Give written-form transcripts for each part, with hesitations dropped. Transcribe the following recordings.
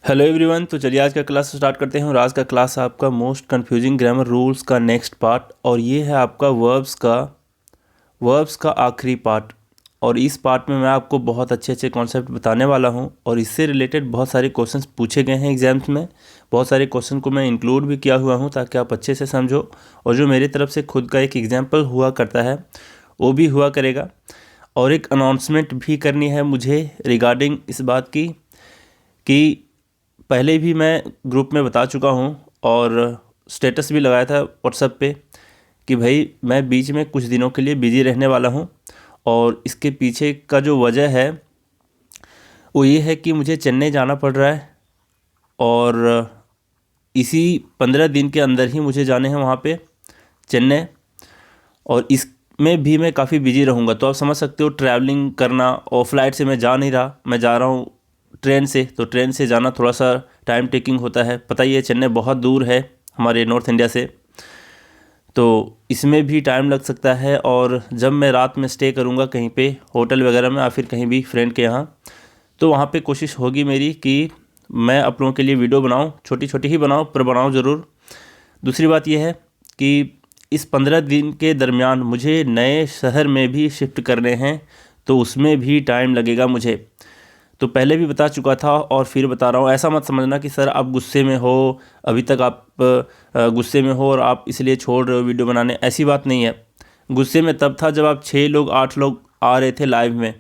Hello everyone. तो चलिए आज का क्लास स्टार्ट करते हैं और आज का क्लास आपका मोस्ट कंफ्यूजिंग ग्रामर रूल्स का नेक्स्ट पार्ट और ये है आपका वर्ब्स का आखिरी पार्ट। और इस पार्ट में मैं आपको बहुत अच्छे अच्छे कॉन्सेप्ट बताने वाला हूं और इससे रिलेटेड बहुत सारे क्वेश्चंस पूछे गए हैं एग्जाम्स में। बहुत सारे क्वेश्चन को मैं इंक्लूड भी किया हुआ हूं ताकि आप अच्छे से समझो, और जो मेरी तरफ से खुद का एक एग्जाम्पल हुआ करता है वो भी हुआ करेगा। और एक अनाउंसमेंट भी करनी है मुझे रिगार्डिंग इस बात की कि पहले भी मैं ग्रुप में बता चुका हूँ और स्टेटस भी लगाया था व्हाट्सएप पे कि भाई मैं बीच में कुछ दिनों के लिए बिजी रहने वाला हूँ। और इसके पीछे का जो वजह है वो ये है कि मुझे चेन्नई जाना पड़ रहा है और इसी 15 दिन के अंदर ही मुझे जाने हैं वहाँ पे चेन्नई। और इसमें भी मैं काफ़ी बिजी रहूँगा, तो आप समझ सकते हो ट्रैवलिंग करना। और फ्लाइट से मैं जा नहीं रहा, मैं जा रहा हूँ ट्रेन से। तो ट्रेन से जाना थोड़ा सा टाइम टेकिंग होता है, पता ही है चेन्नई बहुत दूर है हमारे नॉर्थ इंडिया से, तो इसमें भी टाइम लग सकता है। और जब मैं रात में स्टे करूँगा कहीं पे होटल वगैरह में या फिर कहीं भी फ्रेंड के यहाँ, तो वहाँ पे कोशिश होगी मेरी कि मैं आप लोगों के लिए वीडियो बनाऊँ, छोटी छोटी ही बनाऊँ पर बनाऊँ ज़रूर। दूसरी बात यह है कि इस 15 दिन के दरमियान मुझे नए शहर में भी शिफ्ट करने हैं, तो उसमें भी टाइम लगेगा मुझे। तो पहले भी बता चुका था और फिर बता रहा हूँ। ऐसा मत समझना कि सर आप गुस्से में हो, अभी तक आप गुस्से में हो और आप इसलिए छोड़ रहे हो वीडियो बनाने, ऐसी बात नहीं है। गुस्से में तब था जब आप 6 लोग 8 लोग आ रहे थे लाइव में,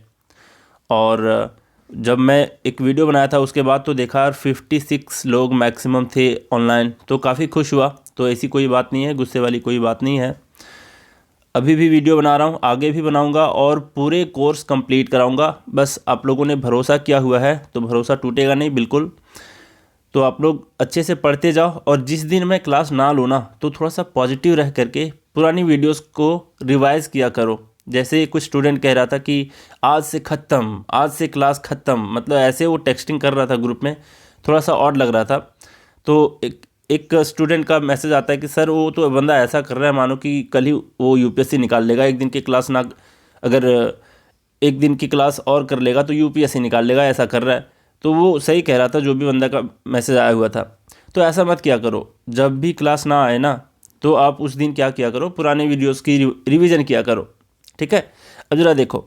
और जब मैं एक वीडियो बनाया था उसके बाद तो देखा 56 लोग मैक्सिमम थे ऑनलाइन, तो काफ़ी खुश हुआ। तो ऐसी कोई बात नहीं है, गुस्से वाली कोई बात नहीं है। अभी भी वीडियो बना रहा हूँ, आगे भी बनाऊँगा और पूरे कोर्स कंप्लीट कराऊँगा। बस आप लोगों ने भरोसा किया हुआ है तो भरोसा टूटेगा नहीं बिल्कुल। तो आप लोग अच्छे से पढ़ते जाओ, और जिस दिन मैं क्लास ना लूँ ना तो थोड़ा सा पॉजिटिव रह करके पुरानी वीडियोस को रिवाइज़ किया करो। जैसे कुछ स्टूडेंट कह रहा था कि आज से ख़त्म, आज से क्लास ख़त्म, मतलब ऐसे वो टेक्सटिंग कर रहा था ग्रुप में, थोड़ा सा ऑड लग रहा था। तो एक स्टूडेंट का मैसेज आता है कि सर वो तो बंदा ऐसा कर रहा है मानो कि कल ही वो यूपीएससी निकाल लेगा, एक दिन की क्लास ना, अगर एक दिन की क्लास और कर लेगा तो यूपीएससी निकाल लेगा, ऐसा कर रहा है। तो वो सही कह रहा था जो भी बंदा का मैसेज आया हुआ था। तो ऐसा मत किया करो, जब भी क्लास ना आए ना तो आप उस दिन क्या किया करो, पुराने वीडियोज़ की रिविज़न किया करो, ठीक है। अब ज़रा देखो,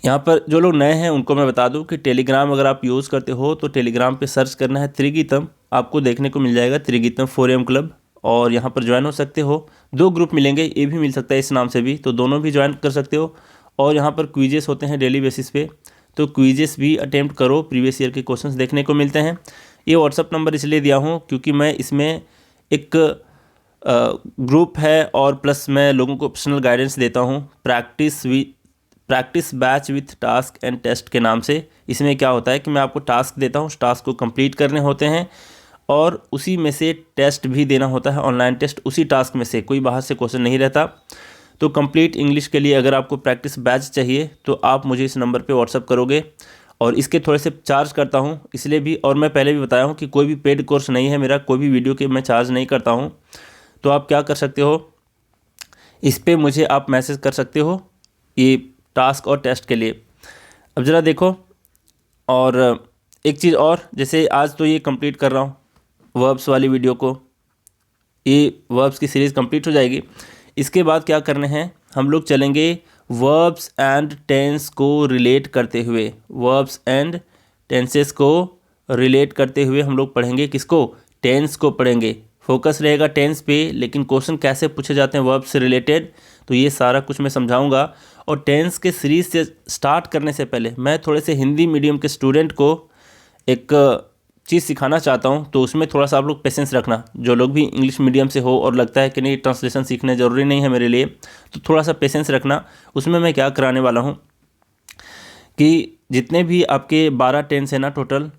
यहाँ पर जो लोग नए हैं उनको मैं बता दूं कि टेलीग्राम अगर आप यूज़ करते हो तो टेलीग्राम पे सर्च करना है त्रिगीतम, आपको देखने को मिल जाएगा त्रिगीतम 4am क्लब, और यहाँ पर ज्वाइन हो सकते हो। 2 ग्रुप मिलेंगे, ये भी मिल सकता है इस नाम से भी, तो दोनों भी ज्वाइन कर सकते हो। और यहाँ पर क्विजेस होते हैं डेली बेसिस पे, तो क्विजेस भी अटेम्प्ट करो, प्रीवियस ईयर के क्वेश्चन देखने को मिलते हैं। ये व्हाट्सअप नंबर इसलिए दिया हूँ क्योंकि मैं इसमें एक ग्रुप है और प्लस मैं लोगों को पर्सनल गाइडेंस देता हूँ practice batch with task and test के नाम से। इसमें क्या होता है कि मैं आपको टास्क देता हूँ, टास्क को कंप्लीट करने होते हैं और उसी में से टेस्ट भी देना होता है, ऑनलाइन टेस्ट उसी टास्क में से, कोई बाहर से क्वेश्चन नहीं रहता। तो कंप्लीट इंग्लिश के लिए अगर आपको प्रैक्टिस बैच चाहिए तो आप मुझे इस नंबर पे व्हाट्सअप करोगे। और इसके थोड़े से चार्ज करता हूँ इसलिए भी, और मैं पहले भी बताया हूँ कि कोई भी पेड कोर्स नहीं है मेरा, कोई भी वीडियो के मैं चार्ज नहीं करता हूँ। तो आप क्या कर सकते हो, इस पर मुझे आप मैसेज कर सकते हो ये टास्क और टेस्ट के लिए। अब ज़रा देखो, और एक चीज़ और, जैसे आज तो ये कंप्लीट कर रहा हूँ वर्ब्स वाली वीडियो को, ये वर्ब्स की सीरीज़ कंप्लीट हो जाएगी। इसके बाद क्या करने हैं, हम लोग चलेंगे वर्ब्स एंड टेंस को रिलेट करते हुए, वर्ब्स एंड टेंसेस को रिलेट करते हुए हम लोग पढ़ेंगे किसको, टेंस को पढ़ेंगे। फोकस रहेगा टेंस पे, लेकिन क्वेश्चन कैसे पूछे जाते हैं वर्ब से रिलेटेड, तो ये सारा कुछ मैं समझाऊंगा। और टेंस के सीरीज से स्टार्ट करने से पहले मैं थोड़े से हिंदी मीडियम के स्टूडेंट को एक चीज़ सिखाना चाहता हूँ, तो उसमें थोड़ा सा आप लोग पेशेंस रखना। जो लोग भी इंग्लिश मीडियम से हो और लगता है कि नहीं ट्रांसलेशन सीखने ज़रूरी नहीं है मेरे लिए, तो थोड़ा सा पेशेंस रखना। उसमें मैं क्या कराने वाला हूँ कि जितने भी आपके 12 टेंस है ना टोटल,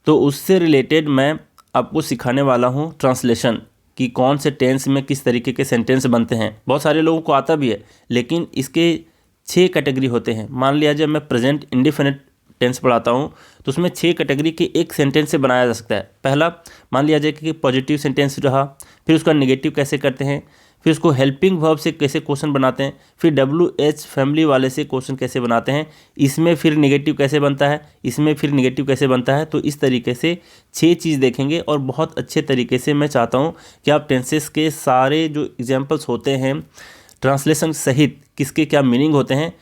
तो उससे रिलेटेड मैं आपको सिखाने वाला हूँ ट्रांसलेशन, कि कौन से टेंस में किस तरीके के सेंटेंस बनते हैं। बहुत सारे लोगों को आता भी है, लेकिन इसके 6 कैटेगरी होते हैं। मान लिया जब मैं प्रेजेंट इंडेफिनिट टेंस पढ़ाता हूँ तो उसमें 6 कैटेगरी के एक सेंटेंस से बनाया जा सकता है। पहला मान लिया जाए कि पॉजिटिव सेंटेंस रहा, फिर उसका नेगेटिव कैसे करते हैं, फिर उसको हेल्पिंग वर्ब से कैसे क्वेश्चन बनाते हैं, फिर WH फैमिली वाले से क्वेश्चन कैसे बनाते हैं, इसमें फिर निगेटिव कैसे बनता है, इसमें फिर निगेटिव कैसे बनता है। तो इस तरीके से 6 चीज़ देखेंगे और बहुत अच्छे तरीके से मैं चाहता हूँ कि आप टेंसेस के सारे जो एग्जाम्पल्स होते हैं ट्रांसलेशन सहित किसके क्या मीनिंग होते हैं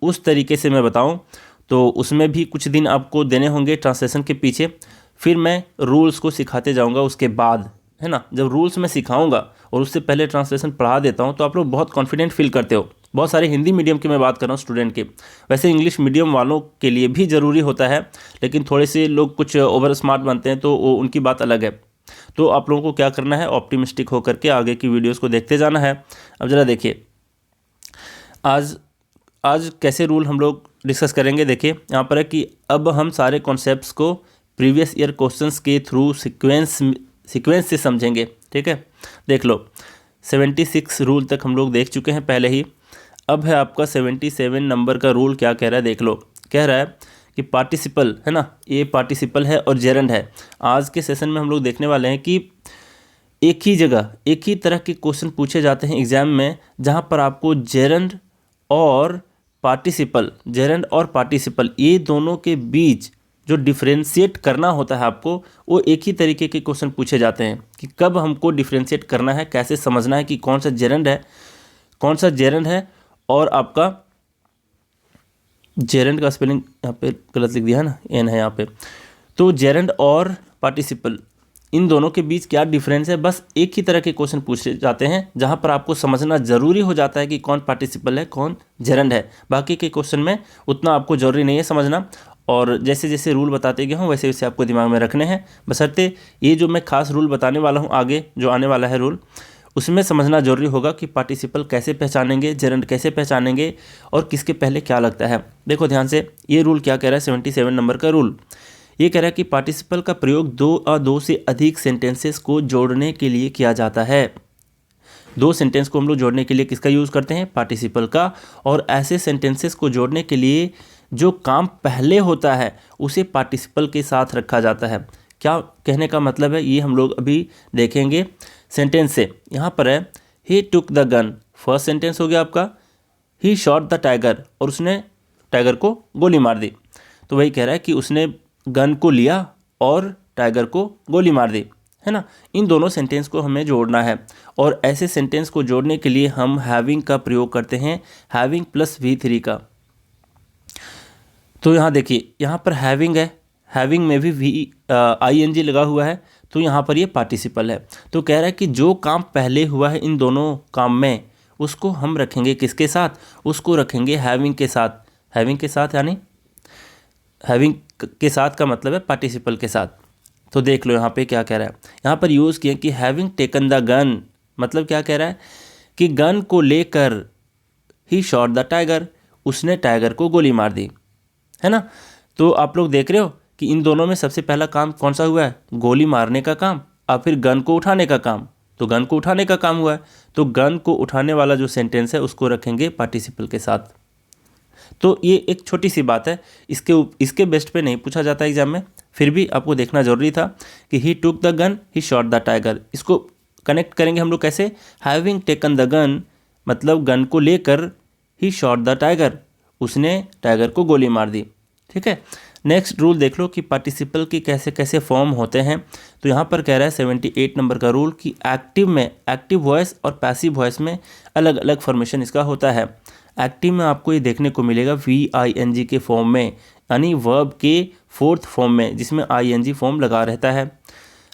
उस तरीके से मैं बताऊँ। तो उसमें भी कुछ दिन आपको देने होंगे ट्रांसलेशन के पीछे, फिर मैं रूल्स को सिखाते जाऊंगा उसके बाद, है ना। जब रूल्स मैं सिखाऊंगा और उससे पहले ट्रांसलेशन पढ़ा देता हूं तो आप लोग बहुत कॉन्फिडेंट फील करते हो। बहुत सारे हिंदी मीडियम की मैं बात कर रहा हूँ स्टूडेंट के, वैसे इंग्लिश मीडियम वालों के लिए भी ज़रूरी होता है, लेकिन थोड़े से लोग कुछ ओवर स्मार्ट बनते हैं तो वो उनकी बात अलग है। तो आप लोगों को क्या करना है, ऑप्टिमिस्टिक होकर के आगे की वीडियोज़ को देखते जाना है। अब ज़रा देखिए आज कैसे रूल हम लोग डिस्कस करेंगे। देखिए यहाँ पर है कि अब हम सारे कॉन्सेप्ट्स को प्रीवियस ईयर क्वेश्चंस के थ्रू सीक्वेंस से समझेंगे। ठीक है, देख लो 76 रूल तक हम लोग देख चुके हैं पहले ही। अब है आपका 77 नंबर का रूल। क्या कह रहा है देख लो, कह रहा है कि पार्टिसिपल, है ना, ये पार्टिसिपल है और जेरंड है। आज के सेशन में हम लोग देखने वाले हैं कि एक ही जगह एक ही तरह के क्वेश्चन पूछे जाते हैं एग्जाम में, जहाँ पर आपको जेरंड और पार्टिसिपल ये दोनों के बीच जो डिफ्रेंशिएट करना होता है आपको, वो एक ही तरीके के क्वेश्चन पूछे जाते हैं कि कब हमको डिफ्रेंशिएट करना है, कैसे समझना है कि कौन सा जेरंड है। और आपका जेरंड का स्पेलिंग यहाँ पे गलत लिख दिया है ना, एन है यहाँ पे। तो जेरंड और पार्टिसिपल इन दोनों के बीच क्या डिफरेंस है, बस एक ही तरह के क्वेश्चन पूछे जाते हैं जहां पर आपको समझना ज़रूरी हो जाता है कि कौन पार्टिसिपल है कौन जेरंड है। बाकी के क्वेश्चन में उतना आपको ज़रूरी नहीं है समझना, और जैसे जैसे रूल बताते गए हूँ वैसे वैसे आपको दिमाग में रखने हैं। बशर्ते ये जो मैं खास रूल बताने वाला हूँ आगे जो आने वाला है रूल, उसमें समझना जरूरी होगा कि पार्टिसिपल कैसे पहचानेंगे, जेरंड कैसे पहचानेंगे और किसके पहले क्या लगता है। देखो ध्यान से, ये रूल क्या कह रहा है, 77 नंबर का रूल ये कह रहा है कि पार्टिसिपल का प्रयोग दो से अधिक सेंटेंसेस को जोड़ने के लिए किया जाता है। 2 सेंटेंस को हम लोग जोड़ने के लिए किसका यूज़ करते हैं, पार्टिसिपल का। और ऐसे सेंटेंसेस को जोड़ने के लिए जो काम पहले होता है उसे पार्टिसिपल के साथ रखा जाता है। क्या कहने का मतलब है ये हम लोग अभी देखेंगे सेंटेंस से। यहाँ पर है he took the gun, first sentence हो गया आपका। ही शॉट द टाइगर, और उसने टाइगर को गोली मार दी। तो वही कह रहा है कि उसने गन को लिया और टाइगर को गोली मार दी, है ना। इन दोनों सेंटेंस को हमें जोड़ना है, और ऐसे सेंटेंस को जोड़ने के लिए हम हैविंग का प्रयोग करते हैं, हैविंग प्लस V3 का। तो यहाँ देखिए, यहाँ पर हैविंग है, हैविंग में भी ING लगा हुआ है, तो यहाँ पर ये पार्टिसिपल है। तो कह रहा है कि जो काम पहले हुआ है इन दोनों काम में, उसको हम रखेंगे किसके साथ, उसको रखेंगे हैविंग के साथ। हैविंग के साथ यानी हैविंग के साथ का मतलब है पार्टिसिपल के साथ। तो देख लो यहाँ पे क्या कह रहा है, यहाँ पर यूज़ किया कि हैविंग टेकन द गन, मतलब क्या कह रहा है कि गन को लेकर ही शॉट द टाइगर, उसने टाइगर को गोली मार दी, है ना। तो आप लोग देख रहे हो कि इन दोनों में सबसे पहला काम कौन सा हुआ है, गोली मारने का काम, और फिर गन को उठाने का काम। तो गन को उठाने का काम हुआ है, तो गन को उठाने वाला जो सेंटेंस है उसको रखेंगे पार्टिसिपल के साथ। तो ये एक छोटी सी बात है, इसके बेस्ट पे नहीं पूछा जाता एग्जाम में, फिर भी आपको देखना जरूरी था कि he took the gun he shot the tiger. इसको कनेक्ट करेंगे हम लोग कैसे, हैविंग टेकन द गन मतलब गन को लेकर ही शॉट द टाइगर, उसने टाइगर को गोली मार दी। ठीक है, नेक्स्ट रूल देख लो कि पार्टिसिपल की कैसे कैसे फॉर्म होते हैं। तो यहाँ पर कह रहा है 78 नंबर का रूल कि एक्टिव में, एक्टिव वॉइस और पैसिव वॉइस में अलग अलग फॉर्मेशन इसका होता है। एक्टिव में आपको ये देखने को मिलेगा VING के फॉर्म में, यानी वर्ब के 4th फॉर्म में जिसमें ING फॉर्म लगा रहता है।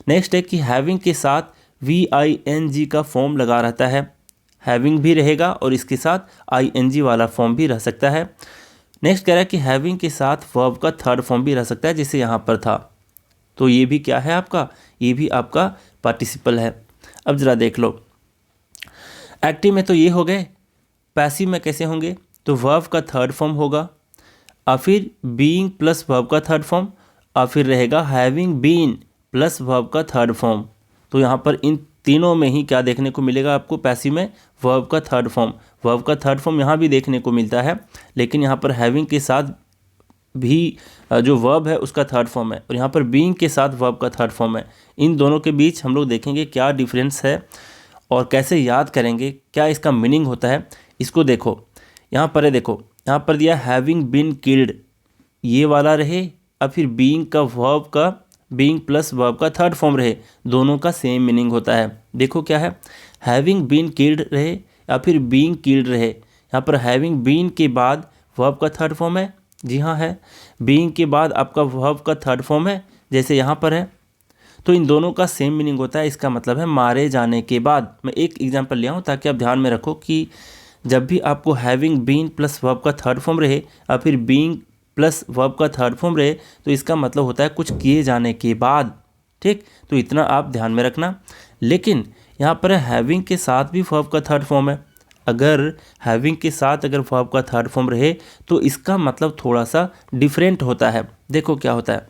नेक्स्ट है कि हैविंग के साथ VING का फॉर्म लगा रहता है, हैविंग भी रहेगा और इसके साथ ING वाला फॉर्म भी रह सकता है। नेक्स्ट कह रहा है कि हैविंग के साथ वर्ब का 3rd फॉर्म भी रह सकता है जैसे यहाँ पर था। तो ये भी क्या है आपका, ये भी आपका पार्टिसिपल है। अब ज़रा देख लो, एक्टिव में तो ये हो गए, पैसिव में कैसे होंगे, तो वर्ब का 3rd फॉर्म होगा, और फिर बीइंग प्लस वर्ब का 3rd फॉर्म, और फिर रहेगा हैविंग बीन प्लस वर्ब का 3rd फॉर्म। तो यहाँ पर इन तीनों में ही क्या देखने को मिलेगा आपको, पैसिव में वर्ब का 3rd फॉर्म। वर्ब का 3rd फॉर्म यहाँ भी देखने को मिलता है, लेकिन यहाँ पर हैविंग के साथ भी जो वर्ब है उसका 3rd फॉर्म है, और यहाँ पर बीइंग के साथ वर्ब का 3rd फॉर्म है। इन दोनों के बीच हम लोग देखेंगे क्या डिफरेंस है, और कैसे याद करेंगे, क्या इसका मीनिंग होता है, इसको देखो। यहाँ पर है, देखो यहाँ पर दिया हैविंग बीन किल्ड, ये वाला रहे और फिर बीइंग का वर्ब का बीइंग प्लस वर्ब का थर्ड फॉर्म रहे, दोनों का सेम मीनिंग होता है। देखो क्या है, हैविंग बीन किल्ड रहे या फिर बीइंग किल्ड रहे। यहाँ पर हैविंग बीन के बाद वर्ब का थर्ड फॉर्म है, जी हाँ है। बीइंग के बाद आपका वर्ब का थर्ड फॉर्म है, जैसे यहाँ पर है। तो इन दोनों का सेम मीनिंग होता है, इसका मतलब है मारे जाने के बाद। मैं एक एग्जांपल लिया हूँ ताकि आप ध्यान में रखो कि जब भी आपको हैविंग बीन प्लस वर्ब का थर्ड फॉर्म रहे या फिर बीइंग प्लस वर्ब का थर्ड फॉर्म रहे तो इसका मतलब होता है कुछ किए जाने के बाद। ठीक, तो इतना आप ध्यान में रखना। लेकिन यहाँ पर हैविंग के साथ भी वर्ब का थर्ड फॉर्म है। अगर हैविंग के साथ अगर वर्ब का थर्ड फॉर्म रहे तो इसका मतलब थोड़ा सा डिफरेंट होता है। देखो क्या होता है,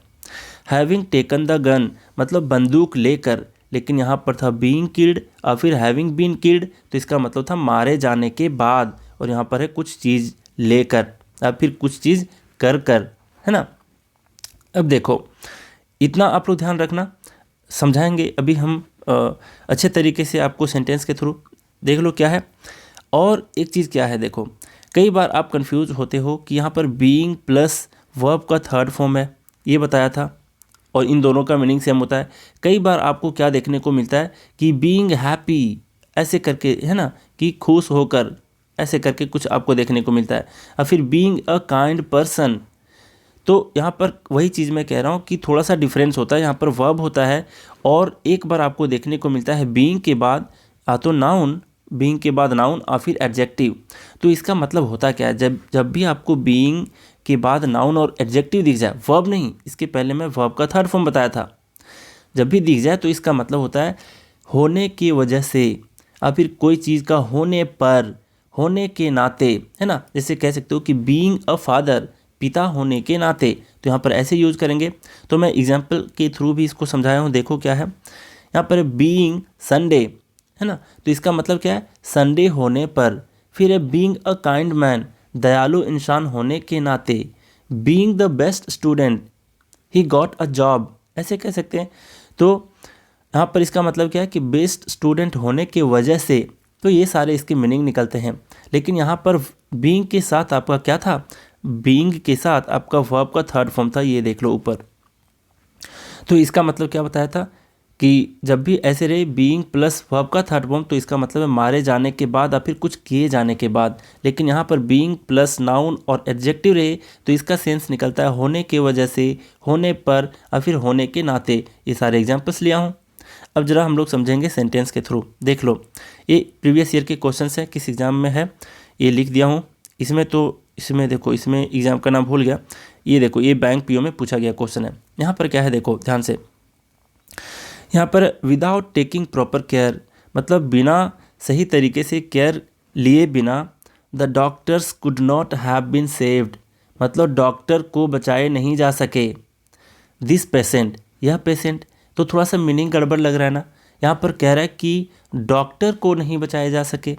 हैविंग टेकन द गन मतलब बंदूक लेकर, लेकिन यहाँ पर था बीइंग किल्ड और फिर हैविंग बीन किल्ड, तो इसका मतलब था मारे जाने के बाद। और यहाँ पर है कुछ चीज़ लेकर या फिर कुछ चीज़ कर कर, है ना। अब देखो इतना आप लोग ध्यान रखना, समझाएंगे अभी हम अच्छे तरीके से आपको सेंटेंस के थ्रू। देख लो क्या है। और एक चीज़ क्या है, देखो कई बार आप कंफ्यूज होते हो कि यहाँ पर बीइंग प्लस वर्ब का थर्ड फॉर्म है, ये बताया था, और इन दोनों का मीनिंग सेम होता है। कई बार आपको क्या देखने को मिलता है कि बीइंग हैप्पी ऐसे करके, है ना, कि खुश होकर ऐसे करके कुछ आपको देखने को मिलता है, और फिर बीइंग अ काइंड पर्सन। तो यहाँ पर वही चीज़ मैं कह रहा हूँ कि थोड़ा सा डिफरेंस होता है। यहाँ पर वर्ब होता है और एक बार आपको देखने को मिलता है बीइंग के बाद तो नाउन, बीइंग के बाद नाउन और फिर एडजेक्टिव। तो इसका मतलब होता क्या है, जब भी आपको बीइंग के बाद नाउन और एडजेक्टिव दिख जाए, वर्ब नहीं, इसके पहले मैं वर्ब का थर्ड फॉर्म बताया था, जब भी दिख जाए तो इसका मतलब होता है होने की वजह से या फिर कोई चीज़ का होने पर, होने के नाते, है ना। जैसे कह सकते हो कि बीइंग अ फादर, पिता होने के नाते, तो यहाँ पर ऐसे यूज करेंगे। तो मैं एग्जाम्पल के थ्रू भी इसको समझाया हूँ। देखो क्या है, यहाँ पर बीइंग संडे, है ना, तो इसका मतलब क्या है संडे होने पर। फिर है बीइंग अ काइंड मैन, दयालु इंसान होने के नाते। Being the best student, he got a job, ऐसे कह सकते हैं। तो यहाँ पर इसका मतलब क्या है कि बेस्ट स्टूडेंट होने के वजह से। तो ये सारे इसके मीनिंग निकलते हैं। लेकिन यहाँ पर बीइंग के साथ आपका क्या था, बीइंग के साथ आपका वर्ब का थर्ड फॉर्म था, ये देख लो ऊपर। तो इसका मतलब क्या बताया था कि जब भी ऐसे रहे बीइंग प्लस वर्ब का थर्ड फॉर्म, तो इसका मतलब है मारे जाने के बाद या फिर कुछ किए जाने के बाद। लेकिन यहाँ पर बीइंग प्लस नाउन और एडजेक्टिव रहे तो इसका सेंस निकलता है होने के वजह से, होने पर या फिर होने के नाते। ये सारे एग्जाम्पल्स लिया हूँ। अब जरा हम लोग समझेंगे सेंटेंस के थ्रू। देख लो, ये प्रीवियस ईयर के क्वेश्चन है, किस एग्जाम में है ये लिख दिया हूँ। इसमें तो इसमें देखो, इसमें एग्जाम का नाम भूल गया। ये देखो, ये बैंक पीओ में पूछा गया क्वेश्चन है। यहाँ पर क्या है, देखो ध्यान से। यहाँ पर विदाउट टेकिंग प्रॉपर केयर मतलब बिना सही तरीके से केयर लिए बिना the doctors could not have been saved, मतलब डॉक्टर को बचाए नहीं जा सके। दिस पेशेंट, यह पेशेंट, तो थोड़ा सा मीनिंग गड़बड़ लग रहा है ना। यहाँ पर कह रहा है कि डॉक्टर को नहीं बचाए जा सके,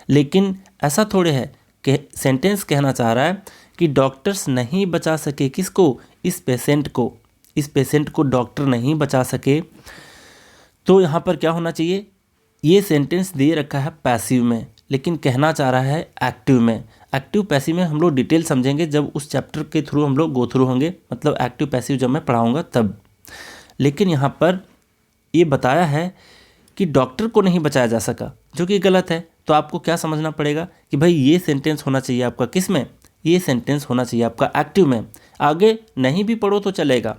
लेकिन ऐसा थोड़े है कि सेंटेंस कहना चाह रहा है कि डॉक्टर्स नहीं बचा सके किसको, इस पेशेंट को। इस पेशेंट को डॉक्टर नहीं बचा सके। तो यहाँ पर क्या होना चाहिए, ये सेंटेंस दे रखा है पैसिव में, लेकिन कहना चाह रहा है एक्टिव में। एक्टिव पैसिव में हम लोग डिटेल समझेंगे जब उस चैप्टर के थ्रू हम लोग गो थ्रू होंगे, मतलब एक्टिव पैसिव जब मैं पढ़ाऊँगा तब। लेकिन यहाँ पर ये बताया है कि डॉक्टर को नहीं बचाया जा सका, जो कि गलत है। तो आपको क्या समझना पड़ेगा कि भाई ये सेंटेंस होना चाहिए आपका किस में, ये सेंटेंस होना चाहिए आपका एक्टिव में। आगे नहीं भी पढ़ो तो चलेगा,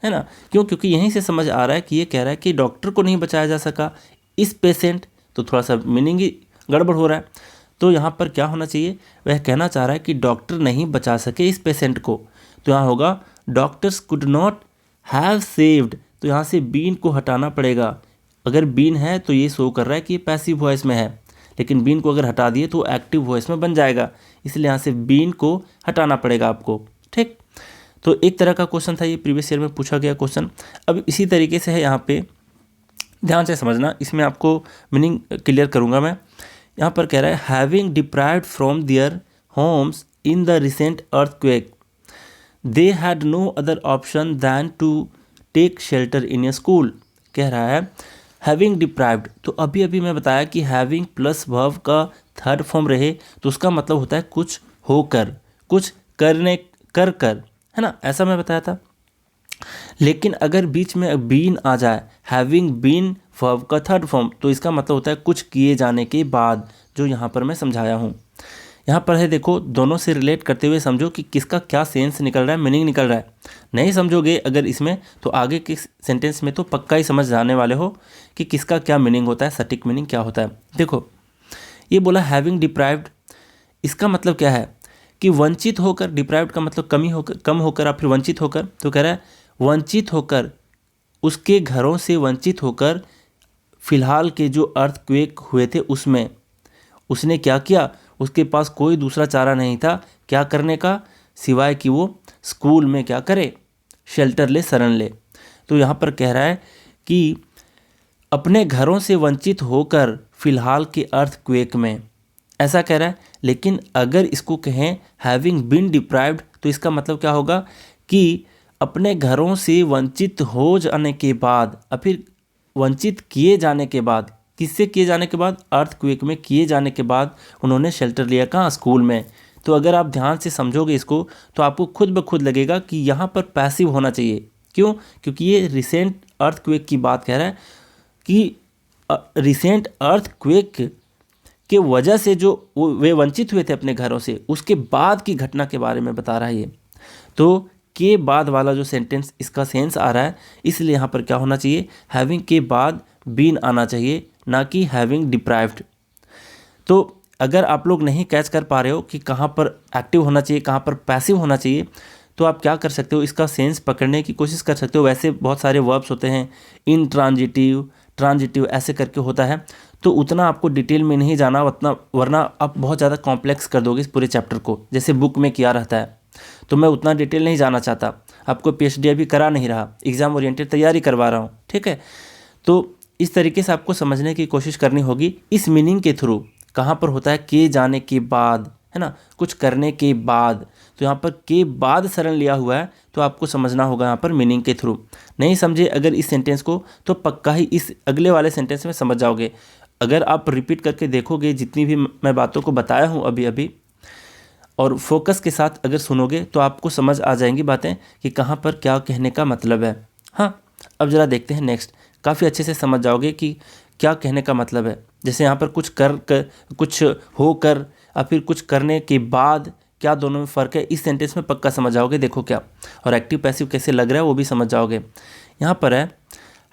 है ना। क्यों, क्योंकि यहीं से समझ आ रहा है कि ये कह रहा है कि डॉक्टर को नहीं बचाया जा सका, इस पेशेंट, तो थोड़ा सा मीनिंग ही गड़बड़ हो रहा है। तो यहाँ पर क्या होना चाहिए, वह कहना चाह रहा है कि डॉक्टर नहीं बचा सके इस पेशेंट को। तो यहाँ होगा doctors could not have saved, तो यहाँ से बीन को हटाना पड़ेगा। अगर बीन है तो ये शो कर रहा है कि ये पैसिव वॉइस में है, लेकिन बीन को अगर हटा दिए तो एक्टिव वॉइस में बन जाएगा, इसलिए यहाँ से बीन को हटाना पड़ेगा आपको। ठीक, तो एक तरह का क्वेश्चन था ये, प्रीवियस ईयर में पूछा गया क्वेश्चन। अब इसी तरीके से है यहाँ पे, ध्यान से समझना, इसमें आपको मीनिंग क्लियर करूँगा मैं। यहाँ पर कह रहा है having deprived from their homes in the recent earthquake they had no other option than to take shelter in a school. कह रहा है हैविंग डिप्राइव्ड, तो अभी अभी मैं बताया कि हैविंग प्लस वर्ब का थर्ड फॉर्म रहे तो उसका मतलब होता है कुछ होकर, कुछ करने, कर, है ना, ऐसा मैं बताया था। लेकिन अगर बीच में बीन आ जाए, हैविंग बीन वर्ब का थर्ड फॉर्म, तो इसका मतलब होता है कुछ किए जाने के बाद, जो यहाँ पर मैं समझाया हूँ। यहाँ पर है देखो, दोनों से रिलेट करते हुए समझो कि किसका क्या सेंस निकल रहा है, मीनिंग निकल रहा है। नहीं समझोगे अगर इसमें, तो आगे के सेंटेंस में तो पक्का ही समझ जाने वाले हो कि किसका क्या मीनिंग होता है, सटीक मीनिंग क्या होता है। देखो ये बोला हैविंग डिप्राइव्ड, इसका मतलब क्या है कि वंचित होकर, डिप्राइव्ड का मतलब कमी होकर, कम होकर या फिर वंचित होकर, तो कह रहा है वंचित होकर, उसके घरों से वंचित होकर, फिलहाल के जो अर्थक्वेक हुए थे उसमें उसने क्या किया, उसके पास कोई दूसरा चारा नहीं था क्या करने का, सिवाय कि वो स्कूल में क्या करे, शेल्टर ले, शरण ले। तो यहाँ पर कह रहा है कि अपने घरों से वंचित होकर फिलहाल के अर्थक्वेक में, ऐसा कह रहा है। लेकिन अगर इसको कहें हैविंग बीन डिप्राइव्ड, तो इसका मतलब क्या होगा कि अपने घरों से वंचित हो जाने के बाद, और फिर वंचित किए जाने के बाद, किससे किए जाने के बाद, अर्थक्वेक में किए जाने के बाद उन्होंने शेल्टर लिया कहाँ, स्कूल में। तो अगर आप ध्यान से समझोगे इसको तो आपको खुद ब खुद लगेगा कि यहाँ पर पैसिव होना चाहिए। क्यों? क्योंकि ये रिसेंट अर्थक्वेक की बात कह रहा है कि रिसेंट अर्थक्वेक के वजह से जो वे वंचित हुए थे अपने घरों से, उसके बाद की घटना के बारे में बता रहा है ये। तो के बाद वाला जो सेंटेंस, इसका सेंस आ रहा है, इसलिए यहाँ पर क्या होना चाहिए, हैविंग के बाद बीन आना चाहिए, ना कि हैविंग डिप्राइव्ड। तो अगर आप लोग नहीं कैच कर पा रहे हो कि कहाँ पर एक्टिव होना चाहिए, कहाँ पर पैसिव होना चाहिए, तो आप क्या कर सकते हो, इसका सेंस पकड़ने की कोशिश कर सकते हो। वैसे बहुत सारे वर्ब्स होते हैं, इन ट्रांजिटिव, ट्रांजिटिव ऐसे करके होता है, तो उतना आपको डिटेल में नहीं जाना उतना, वरना आप बहुत ज़्यादा कॉम्प्लेक्स कर दोगे इस पूरे चैप्टर को, जैसे बुक में किया रहता है। तो मैं उतना डिटेल नहीं जाना चाहता, आपको पीएचडी अभी करा नहीं रहा, एग्ज़ाम ओरिएंटेड तैयारी करवा रहा हूँ, ठीक है। तो इस तरीके से आपको समझने की कोशिश करनी होगी इस मीनिंग के थ्रू, कहाँ पर होता है किए जाने के बाद, है ना, कुछ करने के बाद। तो यहाँ पर के बाद शरण लिया हुआ है, तो आपको समझना होगा यहाँ पर मीनिंग के थ्रू। नहीं समझे अगर इस सेंटेंस को, तो पक्का ही इस अगले वाले सेंटेंस में समझ जाओगे। अगर आप रिपीट करके देखोगे जितनी भी मैं बातों को बताया हूँ अभी अभी, और फोकस के साथ अगर सुनोगे, तो आपको समझ आ जाएंगी बातें कि कहाँ पर क्या कहने का मतलब है। हाँ, अब ज़रा देखते हैं नेक्स्ट, काफ़ी अच्छे से समझ जाओगे कि क्या कहने का मतलब है। जैसे यहाँ पर कुछ कुछ होकर या फिर कुछ करने के बाद, क्या दोनों में फ़र्क है, इस सेंटेंस में पक्का समझ जाओगे। देखो क्या, और एक्टिव पैसिव कैसे लग रहा है वो भी समझ जाओगे। यहाँ पर है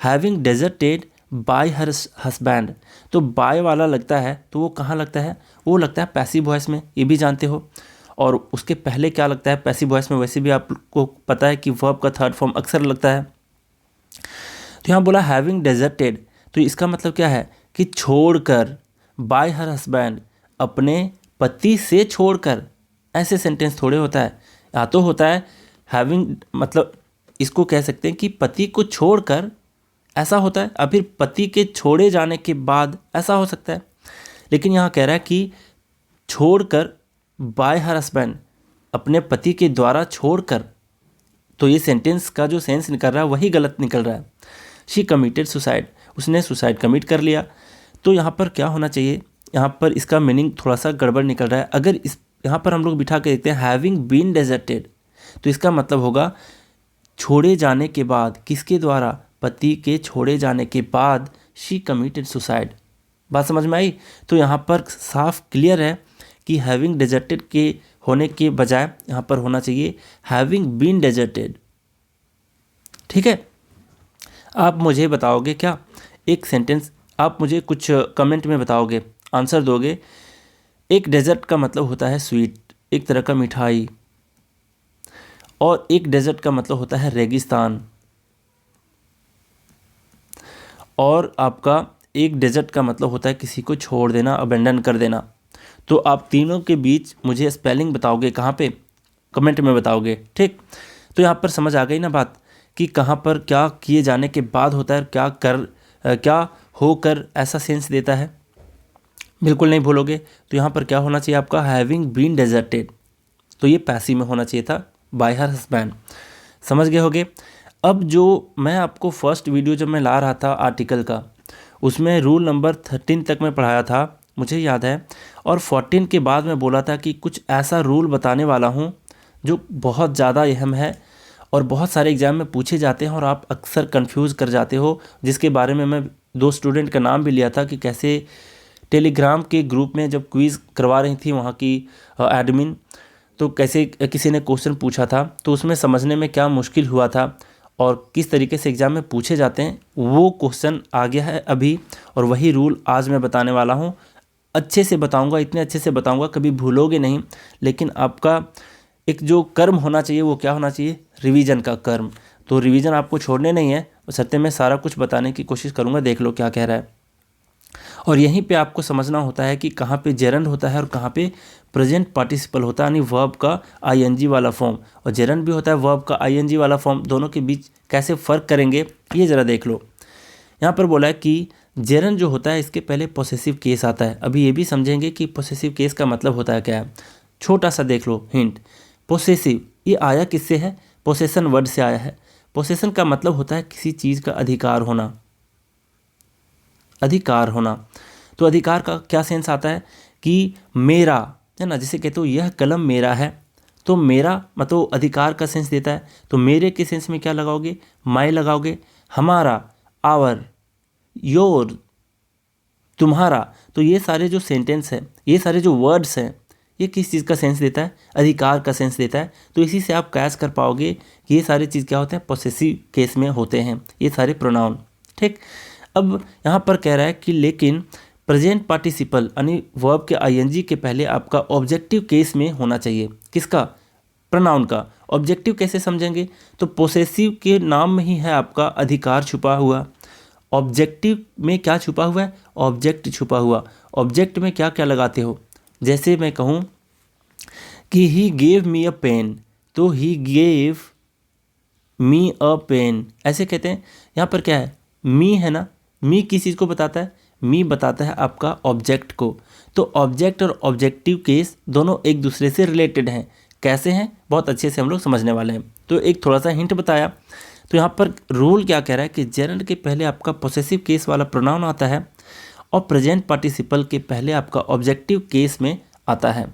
having deserted bye her husband, तो बाय वाला लगता है, तो वो कहाँ लगता है, वो लगता है पैसिव वॉइस में, ये भी जानते हो। और उसके पहले क्या लगता है पैसिव वॉइस में, वैसे भी आपको पता है कि वर्ब का थर्ड फॉर्म अक्सर लगता है। तो यहाँ बोला हैविंग डेजर्टेड, तो इसका मतलब क्या है कि छोड़कर, बाय हर हस्बैंड, अपने पति से छोड़कर। ऐसे सेंटेंस थोड़े होता है, या तो होता है हैविंग, मतलब इसको कह सकते हैं कि पति को छोड़कर, ऐसा होता है, और फिर पति के छोड़े जाने के बाद ऐसा हो सकता है। लेकिन यहाँ कह रहा है कि छोड़कर, बाय हर हस्बैंड, अपने पति के द्वारा छोड़कर। तो ये सेंटेंस का जो सेंस निकल रहा है वही गलत निकल रहा है। शी कमिटेड सुसाइड, उसने सुसाइड कमिट कर लिया। तो यहाँ पर क्या होना चाहिए, यहाँ पर इसका मीनिंग थोड़ा सा गड़बड़ निकल रहा है। अगर इस यहाँ पर हम लोग बिठा के देखते हैं हैविंग बीन डेजर्टेड, तो इसका मतलब होगा छोड़े जाने के बाद, किसके द्वारा, पति के छोड़े जाने के बाद शी कमिटेड सुसाइड। बात समझ में आई? तो यहाँ पर साफ क्लियर है कि हैविंग डेजर्टेड के होने के बजाय यहाँ पर होना चाहिए हैविंग बीन डेजर्टेड। ठीक है, आप मुझे बताओगे क्या, एक सेंटेंस आप मुझे कुछ कमेंट में बताओगे, आंसर दोगे। एक डेजर्ट का मतलब होता है स्वीट, एक तरह का मिठाई, और एक डेजर्ट का मतलब होता है रेगिस्तान, और आपका एक डेजर्ट का मतलब होता है किसी को छोड़ देना, अबेंडन कर देना। तो आप तीनों के बीच मुझे स्पेलिंग बताओगे, कहाँ पे, कमेंट में बताओगे। ठीक, तो यहाँ पर समझ आ गई ना बात कि कहाँ पर क्या किए जाने के बाद होता है, क्या होकर ऐसा सेंस देता है, बिल्कुल नहीं भूलोगे। तो यहाँ पर क्या होना चाहिए आपका, हैविंग बीन डेजर्टेड, तो ये पैसिव में होना चाहिए था, बाय हर हस्बैंड। समझ गए होगे। अब जो मैं आपको फर्स्ट वीडियो जब मैं ला रहा था आर्टिकल का, उसमें रूल नंबर 13 तक मैं पढ़ाया था, मुझे याद है। और 14 के बाद मैं बोला था कि कुछ ऐसा रूल बताने वाला हूँ जो बहुत ज़्यादा अहम है और बहुत सारे एग्ज़ाम में पूछे जाते हैं और आप अक्सर कंफ्यूज कर जाते हो, जिसके बारे में मैं 2 स्टूडेंट का नाम भी लिया था कि कैसे टेलीग्राम के ग्रुप में जब क्विज़ करवा रही थी वहाँ की एडमिन, तो कैसे किसी ने क्वेश्चन पूछा था तो उसमें समझने में क्या मुश्किल हुआ था और किस तरीके से एग्ज़ाम में पूछे जाते हैं, वो क्वेश्चन आ गया है अभी और वही रूल आज मैं बताने वाला हूँ। अच्छे से बताऊँगा, इतने अच्छे से बताऊँगा कभी भूलोगे नहीं। लेकिन आपका एक जो कर्म होना चाहिए वो क्या होना चाहिए, रिवीजन का कर्म। तो रिवीजन आपको छोड़ने नहीं है, सत्य में सारा कुछ बताने की कोशिश करूँगा, देख लो क्या कह रहा है। और यहीं पे आपको समझना होता है कि कहाँ पे जेरंड होता है और कहाँ पे प्रेजेंट पार्टिसिपल होता है, यानी वर्ब का आईएनजी वाला फॉर्म, और जेरंड भी होता है वर्ब का आईएनजी वाला फॉर्म। दोनों के बीच कैसे फ़र्क करेंगे ये ज़रा देख लो। यहाँ पर बोला है कि जेरंड जो होता है इसके पहले पोसेसिव केस आता है। अभी ये भी समझेंगे कि पोसेसिव केस का मतलब होता है क्या है। छोटा सा देख लो हिंट। पोसेसिव ये आया किससे है, पोसेसन वर्ड से आया है। पोसेसन का मतलब होता है किसी चीज़ का अधिकार होना, अधिकार होना। तो अधिकार का क्या सेंस आता है कि मेरा है ना, जैसे कहते हो यह कलम मेरा है, तो मेरा मतलब अधिकार का सेंस देता है। तो मेरे के सेंस में क्या लगाओगे, माय लगाओगे। हमारा, आवर, योर, तुम्हारा। तो ये सारे जो सेंटेंस है, ये सारे जो वर्ड्स हैं, ये किस चीज़ का सेंस देता है, अधिकार का सेंस देता है। तो इसी से आप कैच कर पाओगे कि ये सारी चीज़ क्या होते हैं, पॉसेसिव केस में होते हैं ये सारे प्रोनाउन। ठीक, अब यहाँ पर कह रहा है कि लेकिन प्रेजेंट पार्टिसिपल यानी वर्ब के आईएनजी के पहले आपका ऑब्जेक्टिव केस में होना चाहिए। किसका, प्रोनाउन का। ऑब्जेक्टिव कैसे समझेंगे, तो पोसेसिव के नाम में ही है आपका अधिकार छुपा हुआ। ऑब्जेक्टिव में क्या छुपा हुआ है, ऑब्जेक्ट छुपा हुआ। ऑब्जेक्ट में क्या क्या लगाते हो, जैसे मैं कहूँ कि he gave me a pen, तो he gave me a pen ऐसे कहते हैं। यहाँ पर क्या है, मी है ना, मी किस चीज़ को बताता है, मी बताता है आपका ऑब्जेक्ट को। तो ऑब्जेक्ट और ऑब्जेक्टिव केस दोनों एक दूसरे से रिलेटेड हैं। कैसे हैं, बहुत अच्छे से हम लोग समझने वाले हैं। तो एक थोड़ा सा हिंट बताया। तो यहाँ पर रूल क्या कह रहा है कि जेरंड के पहले आपका पोसेसिव केस वाला प्रोनाउन आता है और प्रेजेंट पार्टिसिपल के पहले आपका ऑब्जेक्टिव केस में आता है।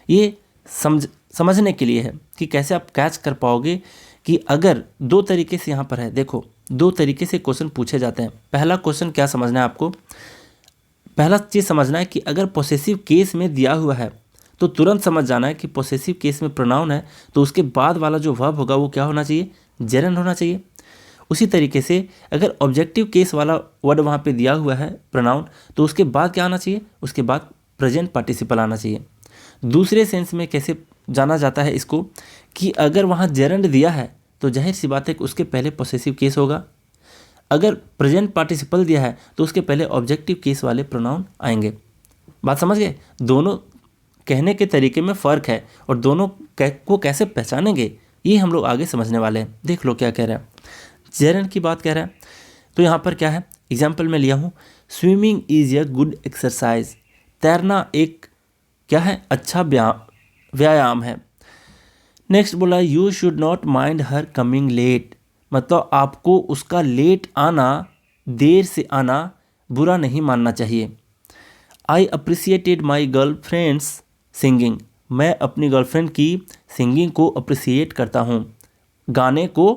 ये समझने के लिए है कि कैसे आप कैच कर पाओगे कि अगर दो तरीके से यहाँ पर है, देखो दो तरीके से क्वेश्चन पूछे जाते हैं। पहला क्वेश्चन क्या समझना है आपको, पहला चीज़ समझना है कि अगर पोसेसिव केस में दिया हुआ है तो तुरंत समझ जाना है कि पोसेसिव केस में प्रोनाउन है तो उसके बाद वाला जो वर्ब होगा वो क्या होना चाहिए, जेरंड होना चाहिए। उसी तरीके से अगर ऑब्जेक्टिव केस वाला वर्ड वहाँ पे दिया हुआ है प्रोनाउन, तो उसके बाद क्या आना चाहिए, उसके बाद प्रेजेंट पार्टिसिपल आना चाहिए। दूसरे सेंस में कैसे जाना जाता है इसको, कि अगर वहाँ जेरंड दिया है तो जाहिर सी बात है कि उसके पहले पोसेसिव केस होगा। अगर प्रेजेंट पार्टिसिपल दिया है तो उसके पहले ऑब्जेक्टिव केस वाले प्रोनाउन आएंगे। बात समझ गए, दोनों कहने के तरीके में फ़र्क है और दोनों को कैसे पहचानेंगे ये हम लोग आगे समझने वाले हैं। देख लो क्या कह रहा है, जेरंड की बात कह रहा है। तो यहाँ पर क्या है, एग्जाम्पल में लिया हूँ, swimming is a good exercise, तैरना एक क्या है, अच्छा व्यायाम है। नेक्स्ट बोला you should not mind her coming late, मतलब आपको उसका लेट आना, देर से आना बुरा नहीं मानना चाहिए। I appreciated my girlfriend's singing, मैं अपनी गर्लफ्रेंड की सिंगिंग को अप्रिसिएट करता हूँ, गाने को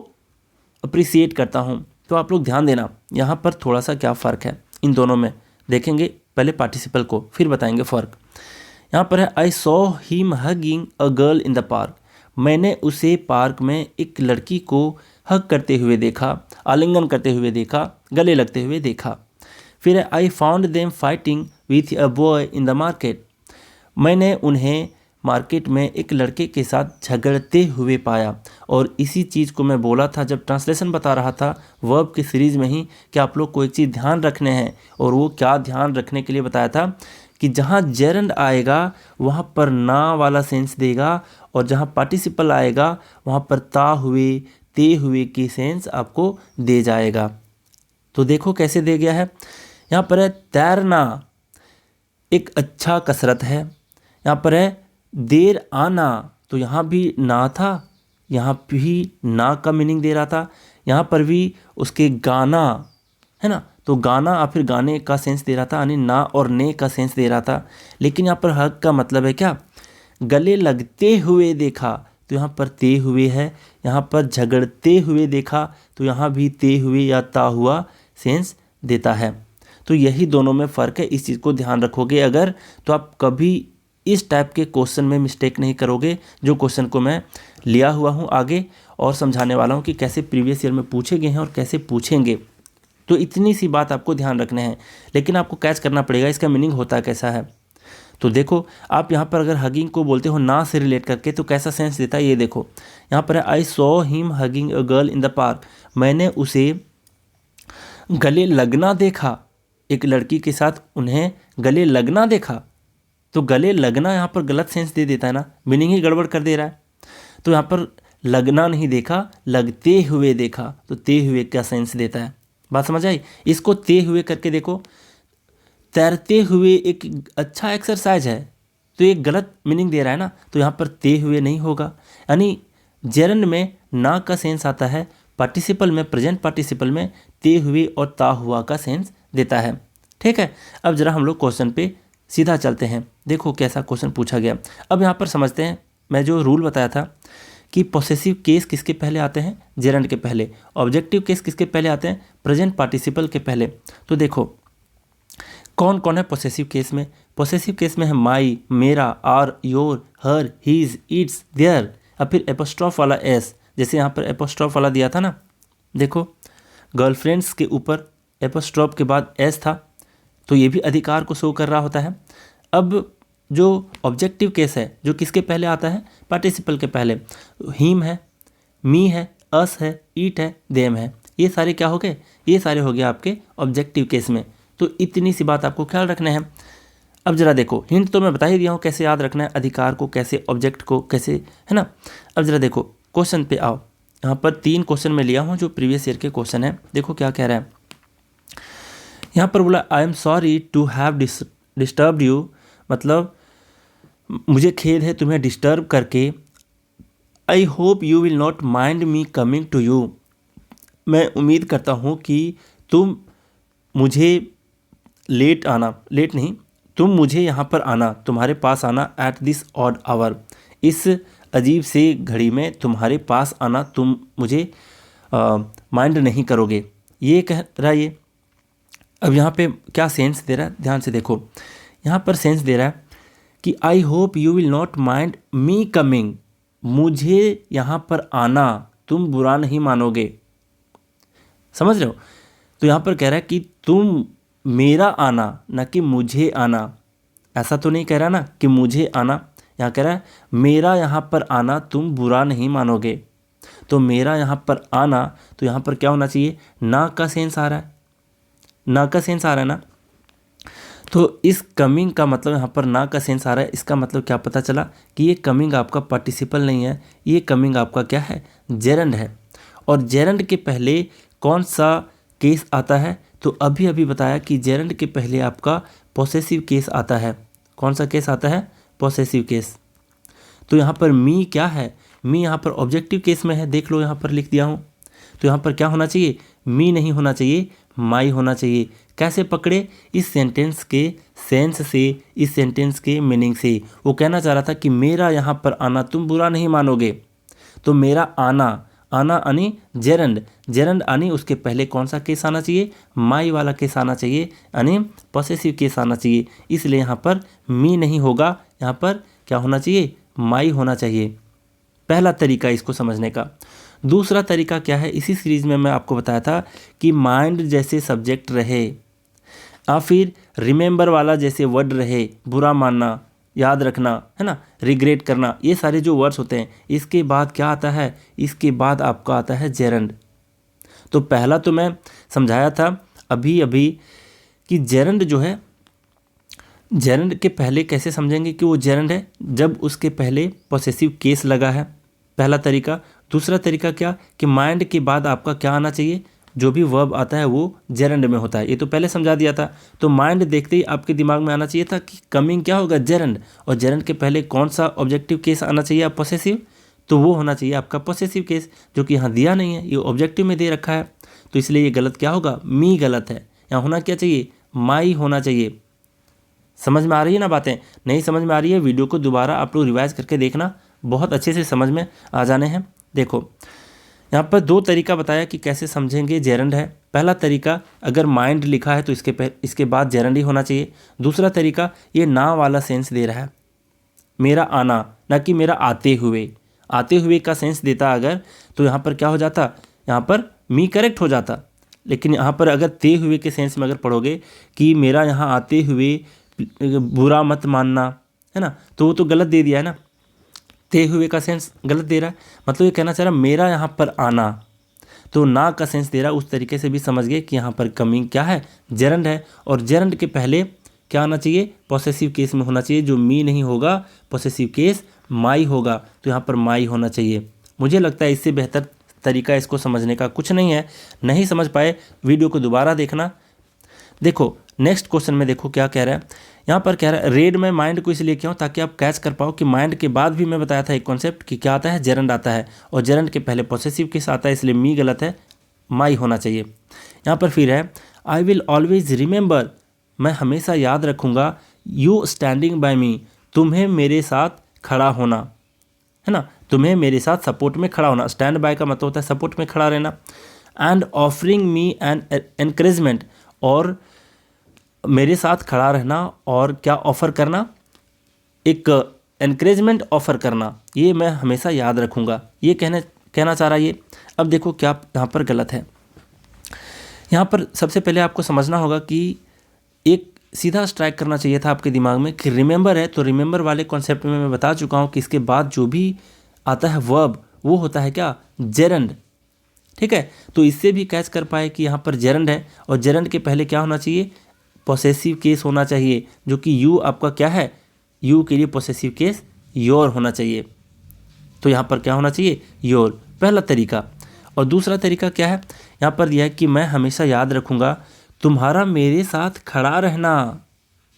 अप्रिसिएट करता हूँ। तो आप लोग ध्यान देना यहाँ पर थोड़ा सा क्या फ़र्क है इन दोनों में, देखेंगे पहले पार्टिसिपल को फिर बताएंगे फ़र्क। यहाँ पर है I saw him hugging a girl in the park, मैंने उसे पार्क में एक लड़की को हग करते हुए देखा, आलिंगन करते हुए देखा, गले लगते हुए देखा। फिर है I found them fighting with a boy in the market, मैंने उन्हें मार्केट में एक लड़के के साथ झगड़ते हुए पाया। और इसी चीज़ को मैं बोला था जब ट्रांसलेशन बता रहा था वर्ब की सीरीज़ में ही कि आप लोग को एक चीज़ ध्यान रखने हैं, और वो क्या ध्यान रखने के लिए बताया था कि जहाँ जेरंड आएगा वहाँ पर ना वाला सेंस देगा, और जहाँ पार्टिसिपल आएगा वहाँ पर ता हुए, ते हुए की सेंस आपको दे जाएगा। तो देखो कैसे दे गया है, यहाँ पर है तैरना एक अच्छा कसरत है। यहाँ पर है देर आना, तो यहाँ भी ना था, यहाँ भी ना का मीनिंग दे रहा था, यहाँ पर भी उसके गाना है ना, तो गाना और फिर गाने का सेंस दे रहा था, यानी ना और ने का सेंस दे रहा था। लेकिन यहाँ पर हग का मतलब है क्या, गले लगते हुए देखा, तो यहाँ पर ते हुए है। यहाँ पर झगड़ते हुए देखा, तो यहाँ भी ते हुए या ता हुआ सेंस देता है। तो यही दोनों में फ़र्क है, इस चीज़ को ध्यान रखोगे अगर, तो आप कभी इस टाइप के क्वेश्चन में मिस्टेक नहीं करोगे, जो क्वेश्चन को मैं लिया हुआ हूँ आगे और समझाने वाला हूँ कि कैसे प्रीवियस ईयर में पूछे गए हैं और कैसे पूछेंगे। तो इतनी सी बात आपको ध्यान रखना है, लेकिन आपको कैच करना पड़ेगा इसका मीनिंग होता कैसा है। तो देखो, आप यहाँ पर अगर हगिंग को बोलते हो ना से रिलेट करके, तो कैसा सेंस देता है ये देखो। यहाँ पर है I saw him hugging a girl in the park, मैंने उसे गले लगना देखा, एक लड़की के साथ उन्हें गले लगना देखा। तो गले लगना यहाँ पर गलत सेंस दे देता है ना, मीनिंग ही गड़बड़ कर दे रहा है। तो यहाँ पर लगना नहीं देखा, लगते हुए देखा, तो ते हुए का सेंस देता है। बात समझ आई। इसको ते हुए करके देखो, तैरते हुए एक अच्छा एक्सरसाइज है, तो एक गलत मीनिंग दे रहा है ना, तो यहाँ पर ते हुए नहीं होगा। यानी जेरंड में ना का सेंस आता है, पार्टिसिपल में, प्रेजेंट पार्टिसिपल में ते हुए और ता हुआ का सेंस देता है। ठीक है, अब जरा हम लोग क्वेश्चन पे सीधा चलते हैं। देखो कैसा क्वेश्चन पूछा गया। अब यहाँ पर समझते हैं, मैं जो रूल बताया था कि पॉसेसिव केस किसके पहले आते हैं, जेरंड के पहले, ऑब्जेक्टिव केस किसके पहले आते हैं, प्रेजेंट पार्टिसिपल के पहले। तो देखो कौन कौन है पॉसेसिव केस में। पॉसेसिव केस में है माई, मेरा, our, your, her, his, its, their, और फिर एपोस्ट्रॉफ वाला एस, जैसे यहाँ पर एपोस्ट्रॉफ वाला दिया था ना, देखो गर्लफ्रेंड्स के ऊपर एपोस्ट्रॉफ के बाद एस था, तो ये भी अधिकार को शो कर रहा होता है। अब जो ऑब्जेक्टिव केस है, जो किसके पहले आता है, पार्टिसिपल के पहले, हिम है, मी है, अस है, ईट है, देम है, ये सारे क्या हो गए, ये सारे हो गए आपके ऑब्जेक्टिव केस में। तो इतनी सी बात आपको ख्याल रखना है। अब जरा देखो, हिंट तो मैं बता ही दिया हूँ कैसे याद रखना है, अधिकार को कैसे, ऑब्जेक्ट को कैसे, है ना। अब जरा देखो क्वेश्चन पे आओ। यहाँ पर 3 क्वेश्चन मैं लिया हूँ जो प्रीवियस ईयर के क्वेश्चन है। देखो क्या कह रहा है यहाँ पर, बोला I am sorry to have disturbed you, मतलब मुझे खेद है तुम्हें डिस्टर्ब करके। I hope you will not mind me coming to you, मैं उम्मीद करता हूँ कि तुम मुझे लेट नहीं, तुम मुझे यहाँ पर आना, तुम्हारे पास आना, एट दिस ऑड आवर, इस अजीब से घड़ी में तुम्हारे पास आना, तुम मुझे माइंड नहीं करोगे, ये कह रहा है ये। अब यहाँ पे क्या सेंस दे रहा है, ध्यान से देखो। यहाँ पर सेंस दे रहा है कि आई hope you will not mind me coming, मुझे यहाँ पर आना तुम बुरा नहीं मानोगे, समझ रहे हो। तो यहाँ पर कह रहा है कि तुम मेरा आना, ना कि मुझे आना। ऐसा तो नहीं कह रहा ना कि मुझे आना, यहाँ कह रहा है मेरा यहाँ पर आना तुम बुरा नहीं मानोगे। तो मेरा यहाँ पर आना, तो यहाँ पर क्या होना चाहिए, ना का सेंस आ रहा है, ना का सेंस आ रहा है ना। तो इस कमिंग का मतलब यहाँ पर ना का सेंस आ रहा है, इसका मतलब क्या पता चला कि ये कमिंग आपका पार्टिसिपल नहीं है, ये कमिंग आपका क्या है, जेरंड है। और जेरंड के पहले कौन सा केस आता है, तो अभी अभी बताया कि जेरंड के पहले आपका पॉसेसिव केस आता है। कौन सा केस आता है, पॉसेसिव केस। तो यहाँ पर मी क्या है, मी यहाँ पर ऑब्जेक्टिव केस में है, देख लो यहाँ पर लिख दिया हूँ। तो यहाँ पर क्या होना चाहिए, मी नहीं होना चाहिए, माई होना चाहिए। कैसे पकड़े, इस सेंटेंस के सेंस से, इस सेंटेंस के मीनिंग से। वो कहना चाह रहा था कि मेरा यहाँ पर आना तुम बुरा नहीं मानोगे, तो मेरा आना, आना आनी जेरंड, जेरंड आनी, उसके पहले कौन सा केस आना चाहिए, माई वाला केस आना चाहिए, यानी पॉसेसिव केस आना चाहिए। इसलिए यहाँ पर मी नहीं होगा, यहाँ पर क्या होना चाहिए, माई होना चाहिए। पहला तरीका इसको समझने का। दूसरा तरीका क्या है, इसी सीरीज में मैं आपको बताया था कि माइंड जैसे सब्जेक्ट रहे, या फिर रिमेंबर वाला जैसे वर्ड रहे, बुरा मानना, याद रखना, है ना, रिग्रेट करना, ये सारे जो वर्ड्स होते हैं, इसके बाद क्या आता है, इसके बाद आपका आता है जेरंड। तो पहला तो मैं समझाया था अभी अभी कि जेरंड जो है, जेरंड के पहले कैसे समझेंगे कि वो जेरंड है, जब उसके पहले पॉसेसिव केस लगा है, पहला तरीका। दूसरा तरीका क्या, कि माइंड के बाद आपका क्या आना चाहिए, जो भी वर्ब आता है वो जेरंड में होता है, ये तो पहले समझा दिया था। तो माइंड देखते ही आपके दिमाग में आना चाहिए था कि कमिंग क्या होगा, जेरंड, और जेरंड के पहले कौन सा ऑब्जेक्टिव केस आना चाहिए, आप पॉसेसिव, तो वो होना चाहिए आपका पॉसेसिव केस, जो कि यहाँ दिया नहीं है, ये ऑब्जेक्टिव में दे रखा है। तो इसलिए ये गलत क्या होगा, मी गलत है, यहाँ होना क्या चाहिए, माई होना चाहिए। समझ में आ रही है ना बातें? नहीं समझ में आ रही है, वीडियो को दोबारा आप लोग रिवाइज करके देखना, बहुत अच्छे से समझ में आ जाने हैं। देखो यहाँ पर दो तरीका बताया कि कैसे समझेंगे जेरंड है। पहला तरीका, अगर माइंड लिखा है तो इसके बाद जेरंड ही होना चाहिए। दूसरा तरीका, ये ना वाला सेंस दे रहा है, मेरा आना, ना कि मेरा आते हुए का सेंस देता अगर, तो यहाँ पर क्या हो जाता, यहाँ पर मी करेक्ट हो जाता। लेकिन यहाँ पर अगर ते हुए के सेंस में अगर पढ़ोगे कि मेरा यहाँ आते हुए बुरा मत मानना, है ना, तो वो तो गलत दे दिया है ना, ते हुए का सेंस गलत दे रहा है। मतलब ये कहना चाह रहा मेरा यहाँ पर आना, तो ना का सेंस दे रहा है। उस तरीके से भी समझ गए कि यहाँ पर कमिंग क्या है, जेरंड है। और जेरंड के पहले क्या आना चाहिए, पॉसेसिव केस में होना चाहिए। जो मी नहीं होगा, पॉसेसिव केस माई होगा, तो यहाँ पर माई होना चाहिए। मुझे लगता है इससे बेहतर तरीका इसको समझने का कुछ नहीं है। नहीं समझ पाए, वीडियो को दोबारा देखना। देखो नेक्स्ट क्वेश्चन में देखो क्या कह रहा है। यहाँ पर कह रहा है रेड में माइंड को इसलिए किया हूँ ताकि आप कैच कर पाओ कि माइंड के बाद भी मैं बताया था एक कॉन्सेप्ट कि क्या आता है, जेरंड आता है, और जेरंड के पहले पॉसेसिव केस आता है, इसलिए मी गलत है, माई होना चाहिए। यहाँ पर फिर है आई विल ऑलवेज रिमेंबर, मैं हमेशा याद रखूँगा, यू स्टैंडिंग बाय मी, तुम्हें मेरे साथ खड़ा होना, है ना, तुम्हें मेरे साथ सपोर्ट में खड़ा होना। स्टैंड बाय का मतलब होता है सपोर्ट में खड़ा रहना। And offering me N encouragement, और मेरे साथ खड़ा रहना और क्या ऑफ़र करना, एक एनकरेजमेंट ऑफ़र करना, ये मैं हमेशा याद रखूँगा, ये कहना चाह रहा है ये। अब देखो क्या यहाँ पर गलत है। यहाँ पर सबसे पहले आपको समझना होगा कि एक सीधा स्ट्राइक करना चाहिए था आपके दिमाग में कि रिमेंबर है, तो रिमेंबर वाले कॉन्सेप्ट में मैं बता चुका हूँ कि इसके बाद जो भी आता है वर्ब, वो होता है क्या, जेरंड। ठीक है, तो इससे भी कैच कर पाए कि यहाँ पर जेरंड है, और जेरंड के पहले क्या होना चाहिए, पॉसेसिव केस होना चाहिए, जो कि यू आपका क्या है, यू के लिए पॉसेसिव केस योर होना चाहिए। तो यहाँ पर क्या होना चाहिए, योर, पहला तरीका। और दूसरा तरीका क्या है, यहाँ पर यह है कि मैं हमेशा याद रखूँगा तुम्हारा मेरे साथ खड़ा रहना।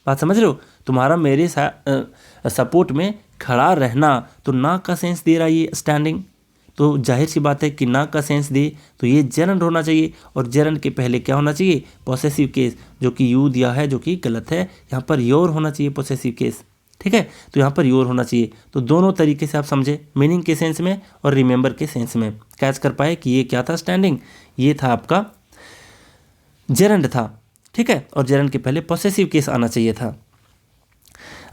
बात समझ रहे हो, तुम्हारा मेरे साथ सपोर्ट में खड़ा रहना, तो ना का सेंस दे रहा है ये स्टैंडिंग, तो जाहिर सी बात है कि ना का सेंस दे तो ये जेरंड होना चाहिए। और जेरंड के पहले क्या होना चाहिए, पॉसेसिव केस, जो कि यू दिया है, जो कि गलत है। यहाँ पर योर होना चाहिए पॉसेसिव केस। ठीक है, तो यहाँ पर योर होना चाहिए। तो दोनों तरीके से आप समझे, मीनिंग के सेंस में और रिमेंबर के सेंस में कैच कर पाए कि ये क्या था, स्टैंडिंग, ये था आपका जेरंड था। ठीक है, और जेरंड के पहले पॉसेसिव केस आना चाहिए था।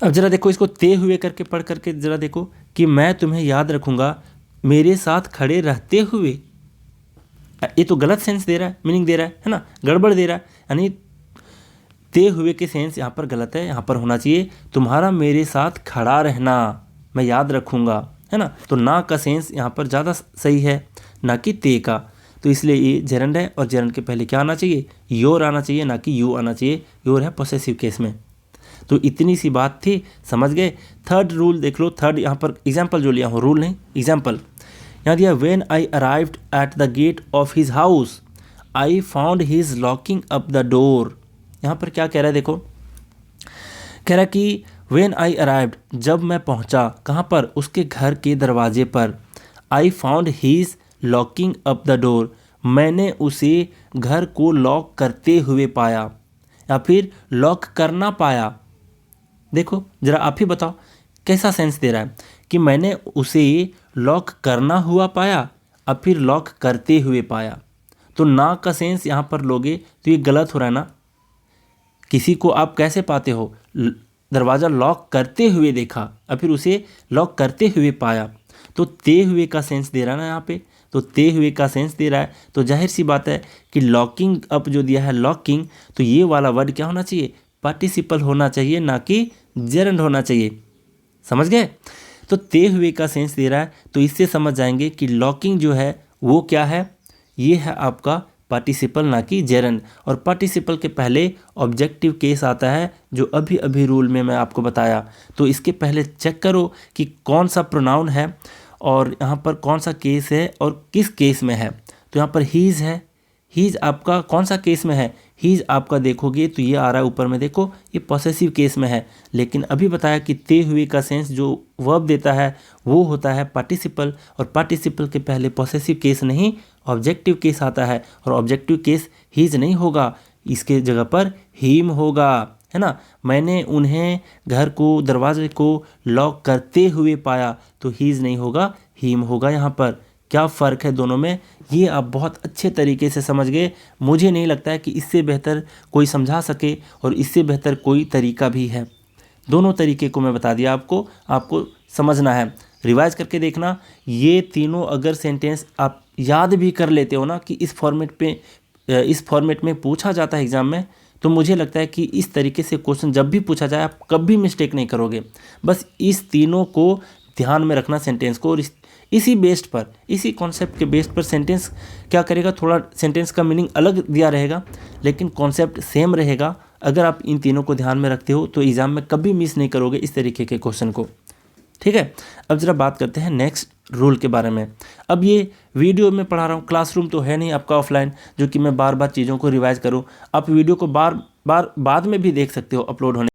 अब जरा देखो इसको ते हुए करके पढ़ करके जरा देखो कि मैं तुम्हें याद रखूँगा मेरे साथ खड़े रहते हुए, ये तो गलत सेंस दे रहा है, मीनिंग दे रहा है ना, गड़बड़ दे रहा है, यानी ते हुए के सेंस यहाँ पर गलत है। यहाँ पर होना चाहिए तुम्हारा मेरे साथ खड़ा रहना, मैं याद रखूँगा, है ना। तो ना का सेंस यहाँ पर ज़्यादा सही है, ना कि ते का। तो इसलिए ये जेरंड है, और जेरंड के पहले क्या आना चाहिए, योर आना चाहिए, ना कि यू आना चाहिए। योर है पॉसेसिव केस में। तो इतनी सी बात थी, समझ गए। थर्ड रूल देख लो, थर्ड यहाँ पर एग्जाम्पल जो लिया हूँ, रूल नहीं एग्जाम्पल। यहाँ दिया when I arrived at the gate of his house I found his locking up the door. यहाँ पर क्या कह रहा है देखो, कह रहा है कि व्हेन आई अराइव्ड, जब मैं पहुँचा, कहाँ पर, उसके घर के दरवाजे पर। आई found his locking up the door, मैंने उसे घर को लॉक करते हुए पाया, या फिर लॉक करना पाया। देखो जरा आप ही बताओ कैसा सेंस दे रहा है कि मैंने उसे लॉक करना हुआ पाया, अब फिर लॉक करते हुए पाया। तो ना का सेंस यहाँ पर लोगे तो ये गलत हो रहा है ना। किसी को आप कैसे पाते हो, दरवाज़ा लॉक करते हुए देखा, अब फिर उसे लॉक करते हुए पाया, तो ते हुए का सेंस दे रहा है ना यहाँ पे। तो ते हुए का सेंस दे रहा है, तो जाहिर सी बात है कि लॉकिंग अप जो दिया है, लॉकिंग, तो ये वाला वर्ड क्या होना चाहिए, पार्टिसिपल होना चाहिए, ना कि जेरंड होना चाहिए। समझ गए। तो ते हुए का सेंस दे रहा है, तो इससे समझ जाएंगे कि लॉकिंग जो है वो क्या है, ये है आपका पार्टिसिपल, ना कि जेरंड। और पार्टिसिपल के पहले ऑब्जेक्टिव केस आता है, जो अभी अभी रूल में मैं आपको बताया। तो इसके पहले चेक करो कि कौन सा प्रोनाउन है और यहाँ पर कौन सा केस है और किस केस में है। तो यहाँ पर हीज़ है, हीज़ आपका कौन सा केस में है, हीज़ आपका देखोगे तो ये आ रहा है ऊपर में, देखो ये पॉसेसिव केस में है। लेकिन अभी बताया कि ते हुए का सेंस जो वर्ब देता है वो होता है पार्टिसिपल, और पार्टिसिपल के पहले पॉसेसिव केस नहीं ऑब्जेक्टिव केस आता है, और ऑब्जेक्टिव केस हीज़ नहीं होगा, इसके जगह पर हिम होगा, है ना। मैंने उन्हें घर को दरवाजे को लॉक करते हुए पाया, तो हीज़ नहीं होगा, हिम होगा यहाँ पर। क्या फ़र्क है दोनों में, ये आप बहुत अच्छे तरीके से समझ गए। मुझे नहीं लगता है कि इससे बेहतर कोई समझा सके और इससे बेहतर कोई तरीका भी है। दोनों तरीके को मैं बता दिया आपको समझना है, रिवाइज करके देखना। ये तीनों अगर सेंटेंस आप याद भी कर लेते हो ना कि इस फॉर्मेट में पूछा जाता है एग्ज़ाम में, तो मुझे लगता है कि इस तरीके से क्वेश्चन जब भी पूछा जाए आप कभी मिस्टेक नहीं करोगे। बस इस तीनों को ध्यान में रखना सेंटेंस को, और इसी बेस्ड पर, इसी कॉन्सेप्ट के बेस्ड पर सेंटेंस क्या करेगा, थोड़ा सेंटेंस का मीनिंग अलग दिया रहेगा लेकिन कॉन्सेप्ट सेम रहेगा। अगर आप इन तीनों को ध्यान में रखते हो तो एग्ज़ाम में कभी मिस नहीं करोगे इस तरीके के क्वेश्चन को, ठीक है। अब ज़रा बात करते हैं नेक्स्ट रूल के बारे में। अब ये वीडियो में पढ़ा रहा हूँ, क्लासरूम तो है नहीं आपका ऑफलाइन जो कि मैं बार बार चीज़ों को रिवाइज करूँ। आप वीडियो को बार बार बाद में भी देख सकते हो अपलोड होने